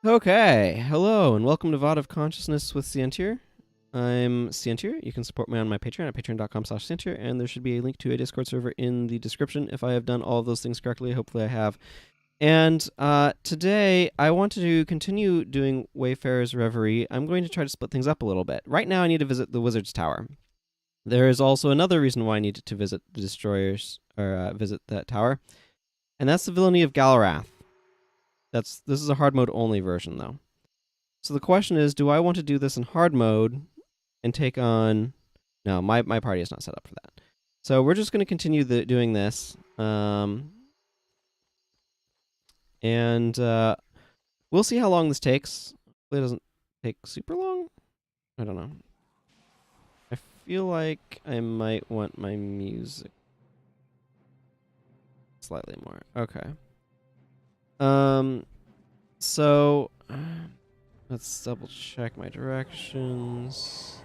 Okay, hello and welcome to VOD of Consciousness with Sientir. I'm Sientir. You can support me on my Patreon at patreon.com/Sientir, and there should be a link to a Discord server in the description if I have done all of those things correctly. Hopefully I have. And today I want to continue doing Wayfarer's Reverie. I'm going to try to split things up a little bit. Right now I need to visit the Wizard's Tower. There is also another reason why I need to visit the Destroyers, or visit that tower, and that's the Villainy of Galarath. This is a hard mode only version though. So the question is, do I want to do this in hard mode and take on... No, my party is not set up for that. So we're just going to continue doing this. And we'll see how long this takes. Hopefully it doesn't take super long. I don't know. I feel like I might want my music slightly more. Okay. So let's double check my directions.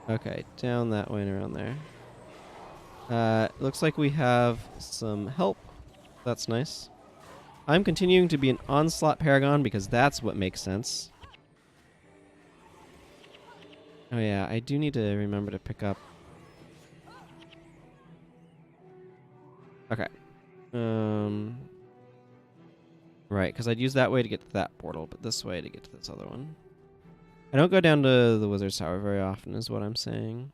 Okay, down that way and around there. Looks like we have some help. That's nice. I'm continuing to be an onslaught paragon because that's what makes sense. Oh yeah, I do need to remember to pick up. Okay. Right, because I'd use that way to get to that portal, but this way to get to this other one. I don't go down to the Wizard's Tower very often, is what I'm saying.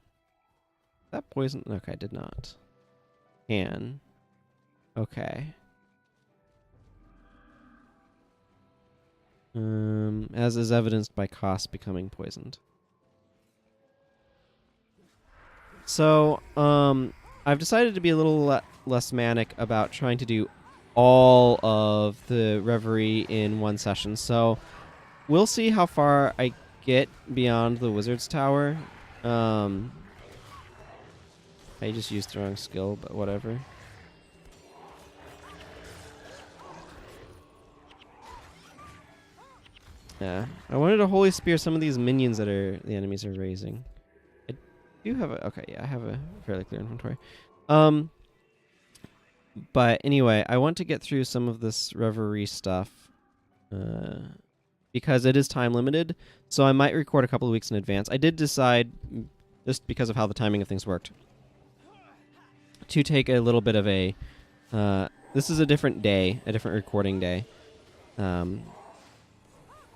That poison... Okay, I did not. Can. Okay. As is evidenced by Koss becoming poisoned. So, I've decided to be a little less manic about trying to do all of the Reverie in one session. So we'll see how far I get beyond the Wizard's Tower. I just used the wrong skill, but whatever. Yeah, I wanted to Holy Spear some of these minions that the enemies are raising. I do have a... Okay, yeah, I have a fairly clear inventory. But anyway, I want to get through some of this Reverie stuff because it is time limited, so I might record a couple of weeks in advance. I did decide, just because of how the timing of things worked, to take a little bit of a... this is a different day, a different recording day.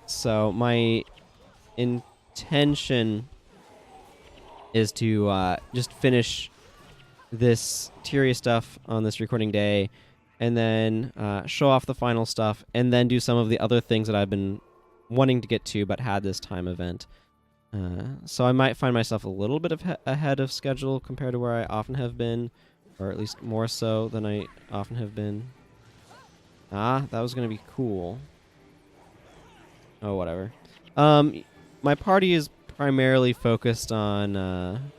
So my intention is to just finish this Tyria stuff on this recording day, and then show off the final stuff, and then do some of the other things that I've been wanting to get to but had this time event. So I might find myself a little bit ahead of schedule compared to where I often have been, or at least more so than I often have been. Ah, that was going to be cool. Oh, whatever. My party is primarily focused on...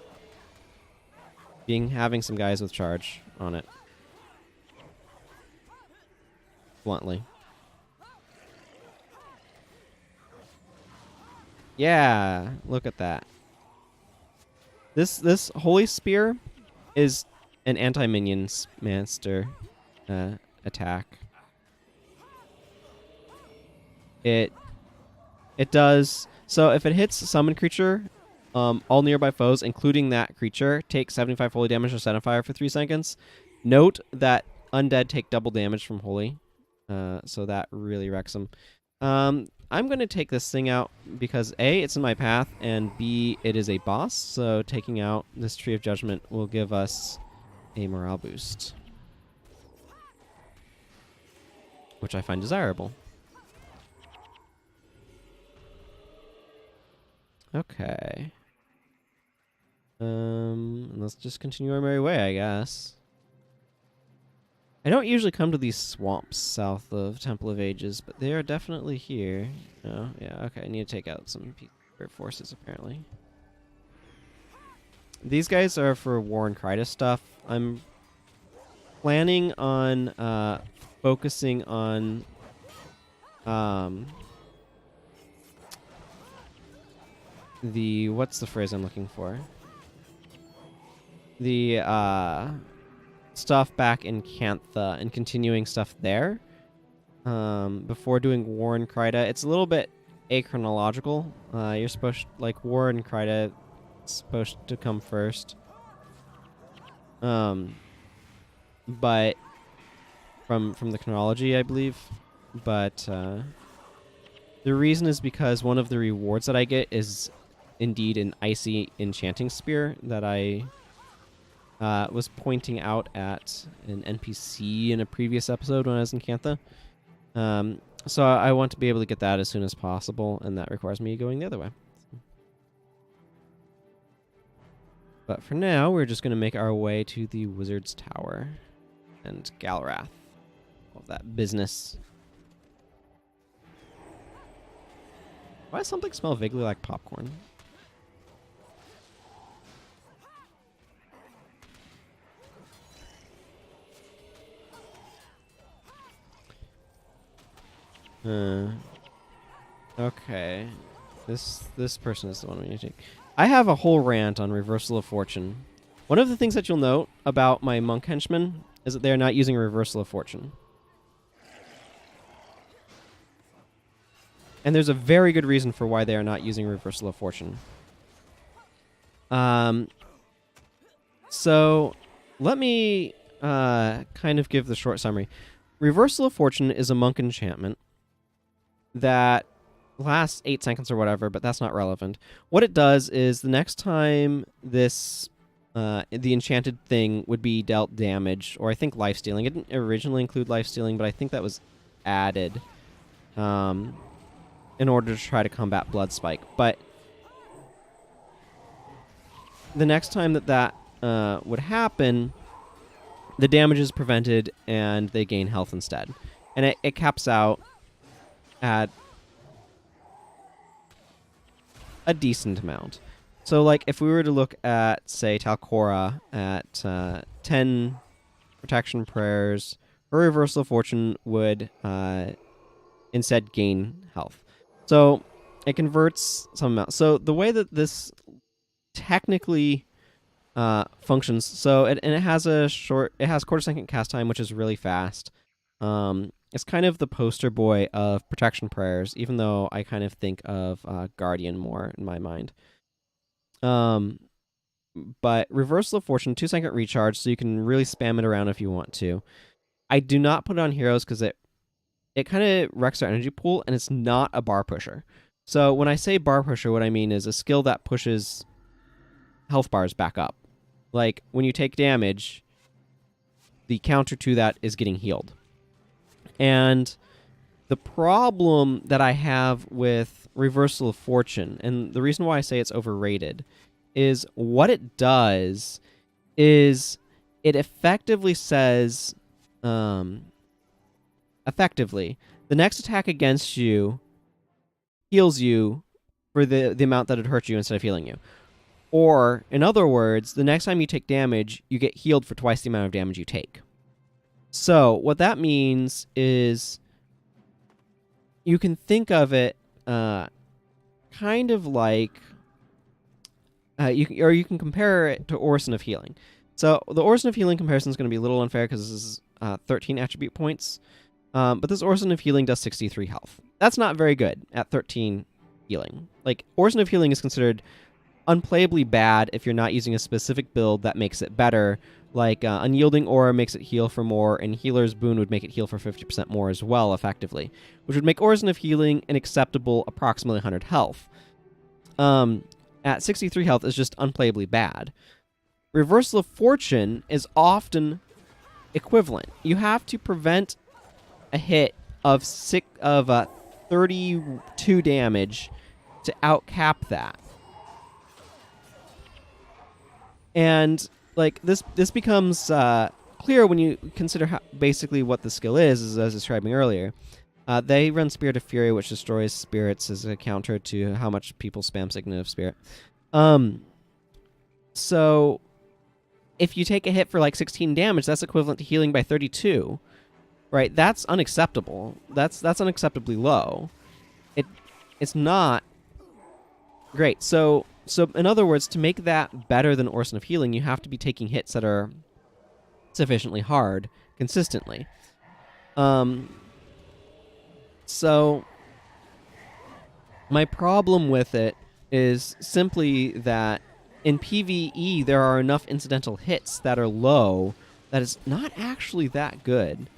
having some guys with charge on it. Bluntly. Yeah, look at that. This Holy Spear is an anti-minion master attack. It does... So if it hits a summon creature... all nearby foes, including that creature, take 75 holy damage or set on fire for 3 seconds. Note that undead take double damage from holy, so that really wrecks them. I'm going to take this thing out because A, it's in my path, and B, it is a boss, so taking out this Tree of Judgment will give us a morale boost, which I find desirable. Okay. Let's just continue our merry way, I guess. I don't usually come to these swamps south of Temple of Ages, but they are definitely here. Oh, yeah, okay, I need to take out some spirit forces, apparently. These guys are for War and Krytus stuff. I'm planning on focusing on the... What's the phrase I'm looking for? The stuff back in Cantha and continuing stuff there. before doing War and Kryta. It's a little bit achronological. You're supposed War and Kryta supposed to come first. But from the chronology, I believe. But the reason is because one of the rewards that I get is indeed an icy enchanting spear that I was pointing out at an NPC in a previous episode when I was in Cantha. So I want to be able to get that as soon as possible, and that requires me going the other way. But for now, we're just going to make our way to the Wizard's Tower and Galrath. All that business. Why does something smell vaguely like popcorn? Okay. This person is the one we need to take. I have a whole rant on Reversal of Fortune. One of the things that you'll note about my monk henchmen is that they are not using Reversal of Fortune. And there's a very good reason for why they are not using Reversal of Fortune. So let me kind of give the short summary. Reversal of Fortune is a monk enchantment that lasts 8 seconds or whatever, but that's not relevant. What it does is the next time this the enchanted thing would be dealt damage, or I think life stealing. It didn't originally include life stealing, but I think that was added in order to try to combat blood spike. But the next time that would happen, the damage is prevented and they gain health instead. And it caps out at a decent amount. So, like, if we were to look at, say, Talcora at 10 protection prayers, her Reversal of Fortune would instead gain health. So, it converts some amount. So, the way that this technically functions, so it has quarter-second cast time, which is really fast. It's kind of the poster boy of protection prayers, even though I kind of think of Guardian more in my mind. But Reversal of Fortune, 2-second recharge, so you can really spam it around if you want to. I do not put it on heroes because it kind of wrecks their energy pool, and it's not a bar pusher. So when I say bar pusher, what I mean is a skill that pushes health bars back up. Like, when you take damage, the counter to that is getting healed. And the problem that I have with Reversal of Fortune, and the reason why I say it's overrated, is what it does is it effectively says, effectively, the next attack against you heals you for the amount that it hurt you instead of healing you. Or, in other words, the next time you take damage, you get healed for twice the amount of damage you take. So, what that means is you can think of it kind of like... you can compare it to Orison of Healing. So, the Orison of Healing comparison is going to be a little unfair because this is 13 attribute points. But this Orison of Healing does 63 health. That's not very good at 13 healing. Like, Orison of Healing is considered unplayably bad if you're not using a specific build that makes it better. Like, Unyielding Aura makes it heal for more, and Healer's Boon would make it heal for 50% more as well, effectively. Which would make Orison of Healing an acceptable approximately 100 health. At 63 health is just unplayably bad. Reversal of Fortune is often equivalent. You have to prevent a hit of 32 damage to outcap that. And like this becomes clear when you consider basically what the skill is, as I was describing earlier. They run Spirit of Fury, which destroys spirits as a counter to how much people spam Signet of Spirit. So if you take a hit for like 16 damage, that's equivalent to healing by 32. Right? That's unacceptable. That's unacceptably low. It's not great. So in other words, to make that better than Orison of Healing, you have to be taking hits that are sufficiently hard consistently. So my problem with it is simply that in PvE there are enough incidental hits that are low that it's not actually that good.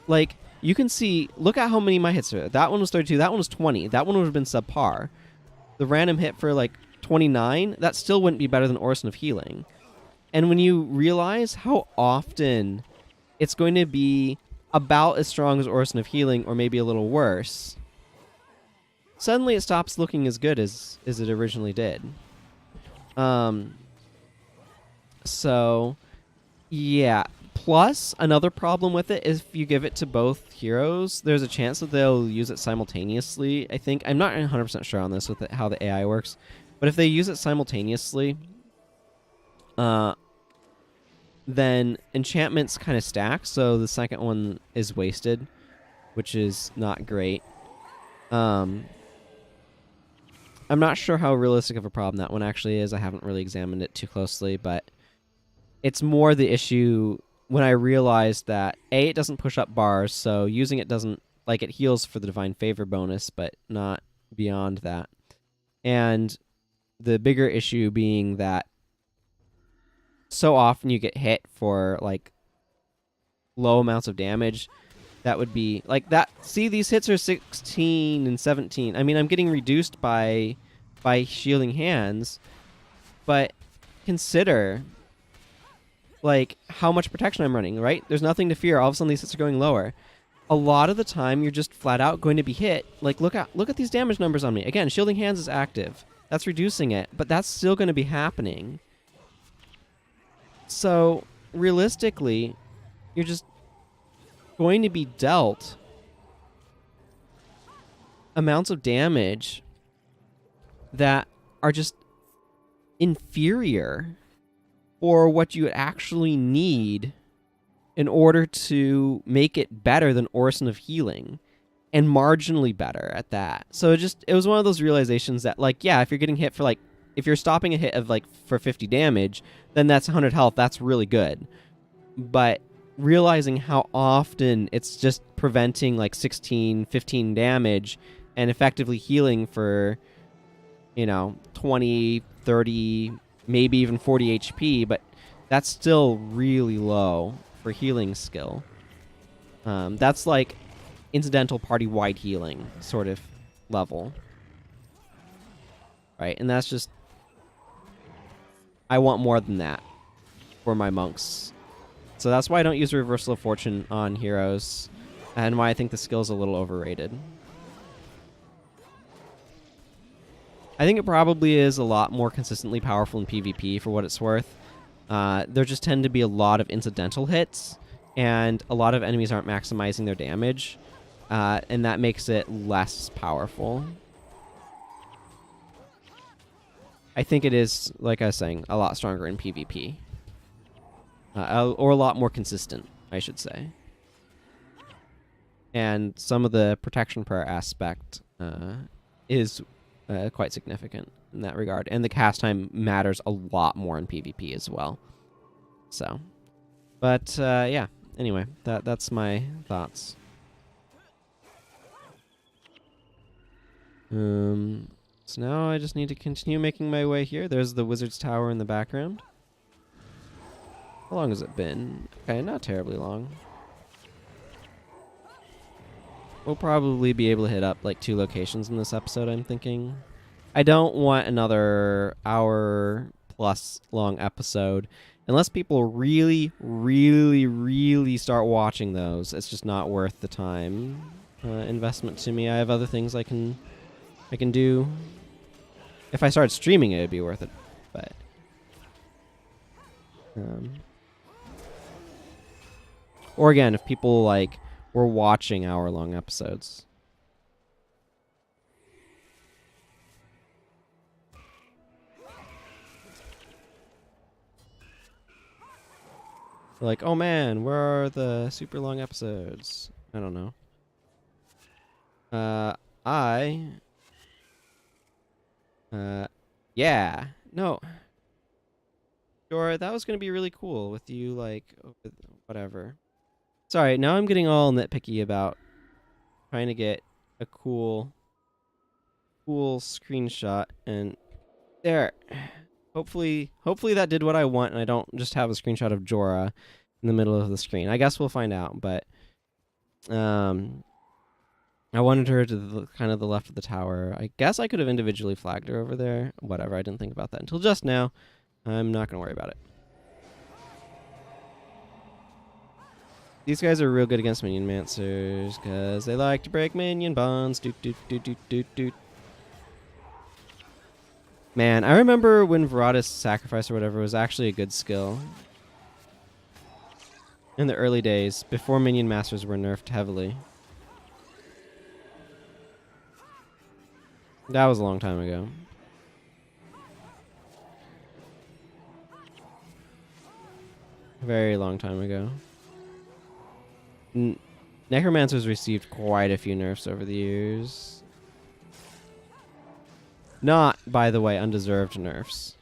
Like, you can see, look at how many my hits are. That one was 32, that one was 20. That one would have been subpar. The random hit for like 29, that still wouldn't be better than Orison of Healing. And when you realize how often it's going to be about as strong as Orison of Healing or maybe a little worse, suddenly it stops looking as good as it originally did. So, yeah. Plus, another problem with it is if you give it to both heroes, there's a chance that they'll use it simultaneously. I think I'm not 100% sure on this with how the AI works, but if they use it simultaneously, then enchantments kind of stack, so the second one is wasted, which is not great. I'm not sure how realistic of a problem that one actually is. I haven't really examined it too closely, but it's more the issue when I realized that A, it doesn't push up bars, so using it doesn't, like, it heals for the Divine Favor bonus, but not beyond that. And the bigger issue being that so often you get hit for, like, low amounts of damage. That would be, like, that, see, these hits are 16 and 17. I mean, I'm getting reduced by shielding hands, but consider, like, how much protection I'm running, right? There's nothing to fear. All of a sudden, these hits are going lower. A lot of the time, you're just flat out going to be hit. Like, look at these damage numbers on me. Again, shielding hands is active. That's reducing it, but that's still going to be happening. So, realistically, you're just going to be dealt amounts of damage that are just inferior for what you actually need in order to make it better than Orison of Healing, and marginally better at that. So it was one of those realizations that, like, yeah, if you're getting hit for, like, if you're stopping a hit of, like, for 50 damage, then that's 100 health. That's really good. But realizing how often it's just preventing, like, 16, 15 damage and effectively healing for, 20, 30, maybe even 40 HP, but that's still really low for healing skill. That's like incidental party-wide healing sort of level. Right? And that's just, I want more than that for my monks. So that's why I don't use Reversal of Fortune on heroes, and why I think the skill's a little overrated. I think it probably is a lot more consistently powerful in PvP for what it's worth. There just tend to be a lot of incidental hits, and a lot of enemies aren't maximizing their damage, and that makes it less powerful. I think it is, like I was saying, a lot stronger in PvP. Or a lot more consistent, I should say. And some of the protection prayer aspect is quite significant in that regard. And the cast time matters a lot more in PvP as well. So, but yeah, anyway, that's my thoughts. So now I just need to continue making my way here. There's the Wizard's Tower in the background. How long has it been? Okay, not terribly long. We'll probably be able to hit up like 2 locations in this episode, I'm thinking. I don't want another hour-plus long episode. Unless people really, really, really start watching those, it's just not worth the time investment to me. I have other things I can do. If I started streaming, it would be worth it. But or again, if people like were watching hour-long episodes. Like, oh man, where are the super long episodes? I don't know. Yeah. No. Sure, that was going to be really cool with you, like, whatever. Sorry, now I'm getting all nitpicky about trying to get a cool screenshot, and there. Hopefully that did what I want, and I don't just have a screenshot of Jorah in the middle of the screen. I guess we'll find out, but I wanted her to the kind of the left of the tower. I guess I could have individually flagged her over there. Whatever, I didn't think about that until just now. I'm not going to worry about it. These guys are real good against minion mancers because they like to break minion bonds. Doot, doot, doot, doot, doot, doot. Man, I remember when Verada's Sacrifice or whatever was actually a good skill. In the early days, before minion masters were nerfed heavily. That was a long time ago. A very long time ago. Necromancers received quite a few nerfs over the years. Not, by the way, undeserved nerfs.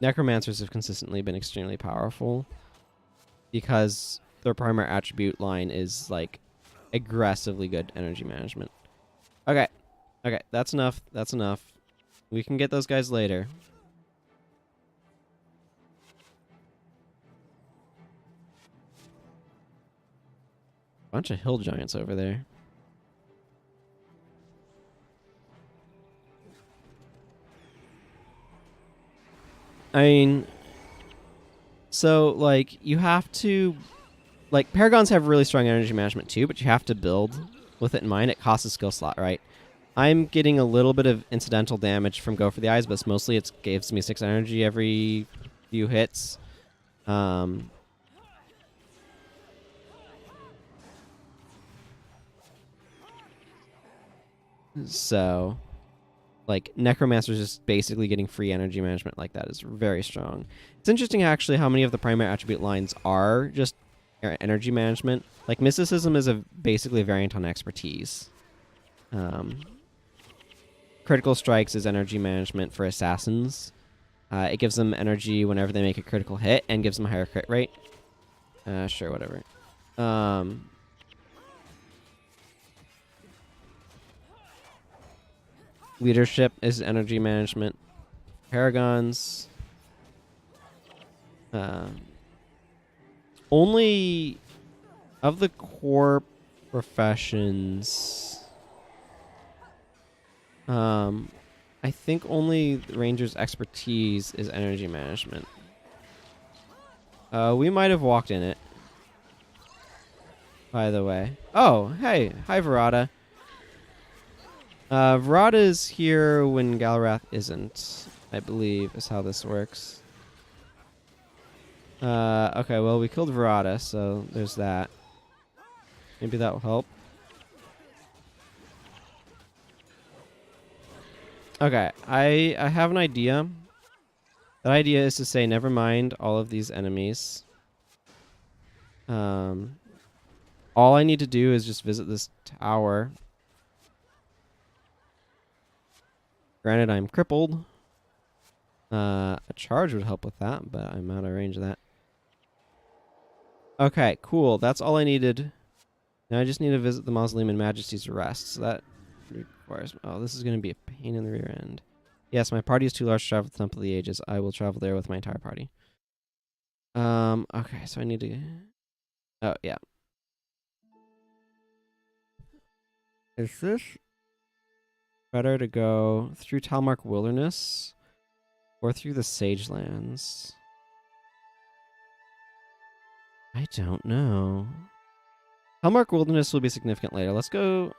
Necromancers have consistently been extremely powerful because their primary attribute line is like aggressively good energy management. Okay, that's enough. That's enough. We can get those guys later. Bunch of hill giants over there. I mean, so like you have to, like Paragons have really strong energy management too, but you have to build with it in mind. It costs a skill slot, right? I'm getting a little bit of incidental damage from Go for the Eyes, but mostly it gives me 6 energy every few hits. So, like, Necromancer's just basically getting free energy management like that is very strong. It's interesting, actually, how many of the primary attribute lines are just energy management. Like, Mysticism is basically a variant on Expertise. Critical Strikes is energy management for Assassins. It gives them energy whenever they make a critical hit and gives them a higher crit rate. Sure, whatever. Leadership is energy management. Paragons. Only of the core professions. I think only the Ranger's expertise is energy management. We might have walked in it. By the way. Oh, hey. Hi, Verada. Verada is here when Galrath isn't, I believe, is how this works. Okay, well, we killed Verada, so there's that. Maybe that will help. Okay, I have an idea. That idea is to say, never mind all of these enemies. All I need to do is just visit this tower. Granted, I'm crippled. A charge would help with that, but I'm out of range of that. Okay, cool. That's all I needed. Now I just need to visit the Mausoleum in Majesty's Rest. So that requires... Oh, this is going to be a pain in the rear end. Yes, my party is too large to travel to the Temple of the Ages. I will travel there with my entire party. Okay, so I need to... Oh, yeah. Is this better to go through Talmark Wilderness or through the Sagelands? I don't know. Talmark Wilderness will be significant later. Let's go...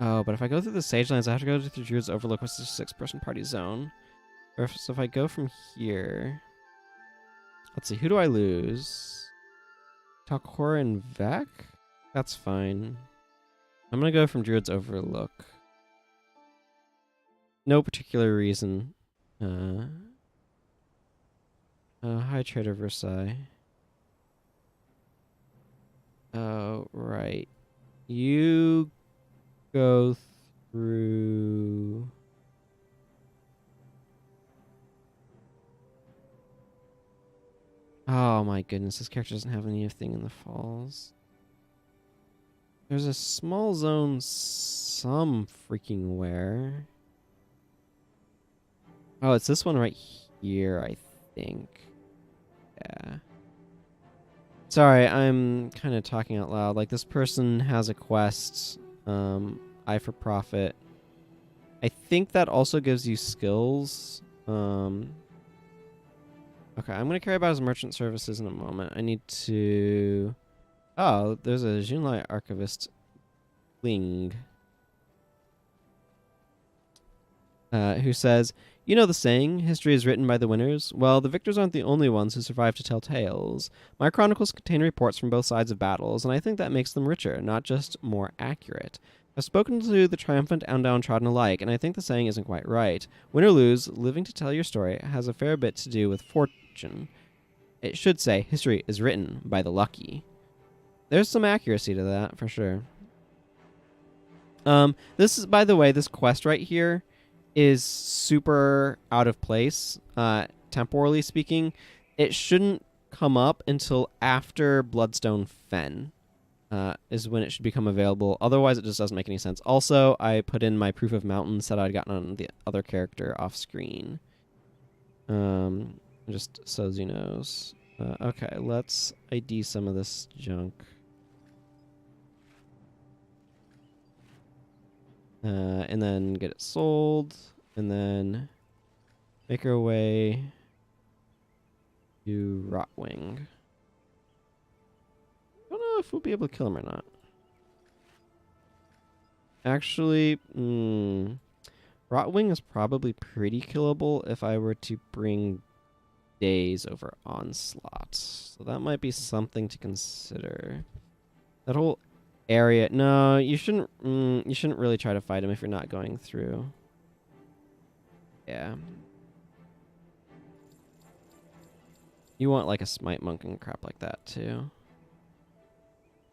Oh, but if I go through the Sagelands, I have to go through Druid's Overlook, which is a 6-person party zone. So if I go from here... Let's see, who do I lose? Talcor and Vec? That's fine. I'm going to go from Druid's Overlook. No particular reason. High Trader Versailles. Oh, right. You go through... Oh my goodness, this character doesn't have anything in the falls. There's a small zone some freaking where. Oh, it's this one right here, I think. Yeah. Sorry, I'm kind of talking out loud. Like, this person has a quest, Eye for Profit. I think that also gives you skills. Okay, I'm going to carry about his merchant services in a moment. I need to... Oh, there's a Junlai Archivist Ling. Who says, "You know the saying, history is written by the winners? Well, the victors aren't the only ones who survive to tell tales. My chronicles contain reports from both sides of battles, and I think that makes them richer, not just more accurate. I've spoken to the triumphant and downtrodden alike, and I think the saying isn't quite right. Win or lose, living to tell your story has a fair bit to do with fortune. It should say, history is written by the lucky." There's some accuracy to that, for sure. This is, by the way, this quest right here is super out of place, temporally speaking. It shouldn't come up until after Bloodstone Fen, is when it should become available. Otherwise, it just doesn't make any sense. Also, I put in my proof of mountains that I'd gotten on the other character off screen. Just so you knows. Okay, let's ID some of this junk. And then get it sold, and then make our way to Rotwing. I don't know if we'll be able to kill him or not. Actually, Rotwing is probably pretty killable if I were to bring Days over Onslaught. So that might be something to consider. That whole area. No, you shouldn't really try to fight him if you're not going through. Yeah. You want like a Smite Monk and crap like that too.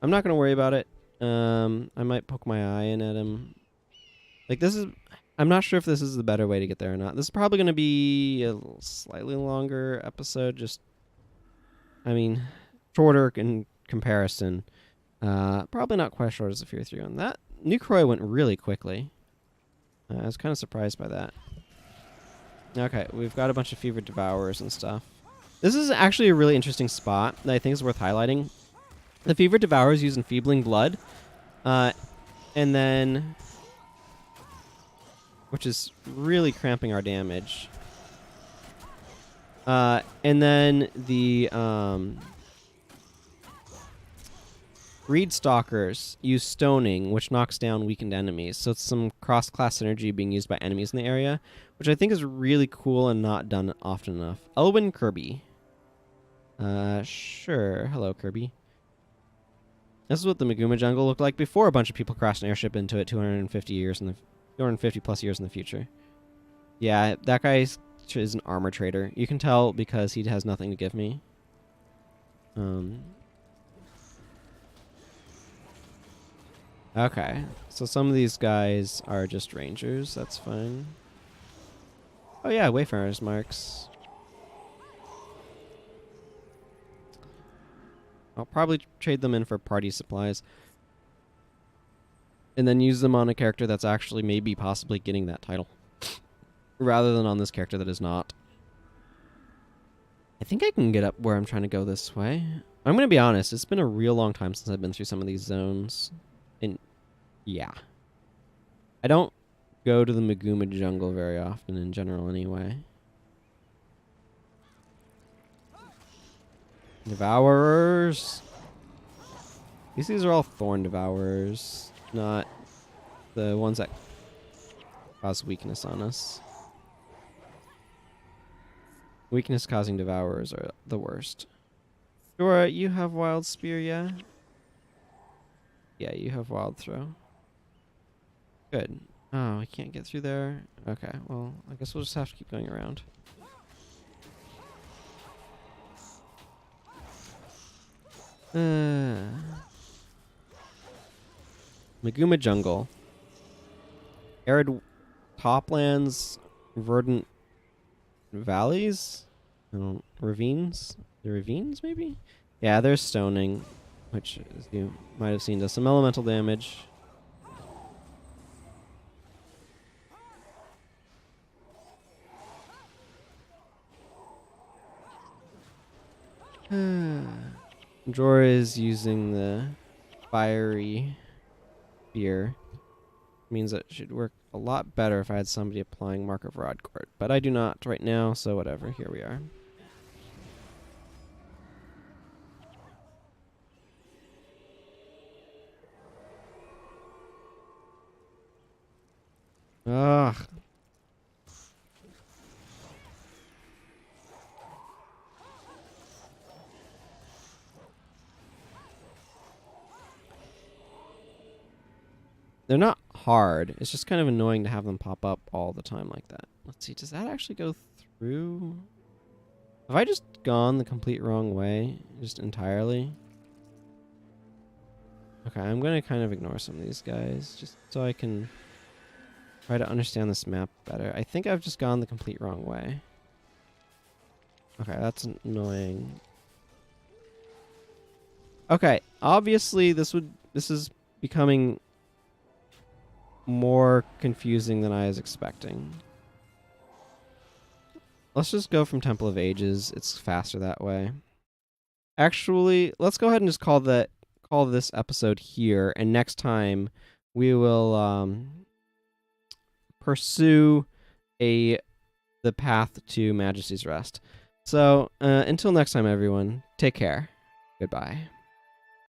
I'm not going to worry about it. I might poke my eye in at him. Like, this is... I'm not sure if this is the better way to get there or not. This is probably going to be a slightly longer episode. Just, I mean, shorter in comparison. Probably not quite as short as the Fear 3 one. That New Croy went really quickly. I was kind of surprised by that. Okay, we've got a bunch of Fevered Devourers and stuff. This is actually a really interesting spot that I think is worth highlighting. The Fevered Devourers use Enfeebling Blood, and then... which is really cramping our damage. And then the Reed Stalkers use Stoning, which knocks down weakened enemies. So it's some cross-class synergy being used by enemies in the area, which I think is really cool and not done often enough. Elwyn Kirby. Sure. Hello, Kirby. This is what the Maguuma Jungle looked like before a bunch of people crashed an airship into it 250 plus years in the future. Yeah, that guy is an armor trader. You can tell because he has nothing to give me. Okay, so some of these guys are just rangers. That's fine. Oh yeah, Wayfarer's marks. I'll probably trade them in for party supplies. And then use them on a character that's actually maybe possibly getting that title. Rather than on this character that is not. I think I can get up where I'm trying to go this way. I'm going to be honest, it's been a real long time since I've been through some of these zones. And yeah. I don't go to the Maguuma Jungle very often in general anyway. Devourers. These are all Thorn Devourers, not the ones that cause weakness on us. Weakness causing Devourers are the worst. Dora, you have Wild Spear, yeah? Yeah, you have Wild Throw. Good. Oh, I can't get through there. Okay, well, I guess we'll just have to keep going around. Maguuma Jungle. Arid toplands, verdant valleys, ravines. the ravines, maybe? Yeah, there's stoning, which, as you might have seen, does some elemental damage. Jorah is using the fiery spear. Means that it should work a lot better if I had somebody applying Mark of Rodcourt. But I do not right now, so whatever. Here we are. Ugh. They're not hard. It's just kind of annoying to have them pop up all the time like that. Let's see. Does that actually go through? Have I just gone the complete wrong way? Just entirely? Okay, I'm going to kind of ignore some of these guys just so I can try to understand this map better. I think I've just gone the complete wrong way. Okay, that's annoying. Okay, obviously this is becoming more confusing than I was expecting. Let's just go from Temple of Ages. It's faster that way. Actually, let's go ahead and just call this episode here, and next time we will pursue the path to Majesty's Rest. So, until next time, everyone, take care. Goodbye.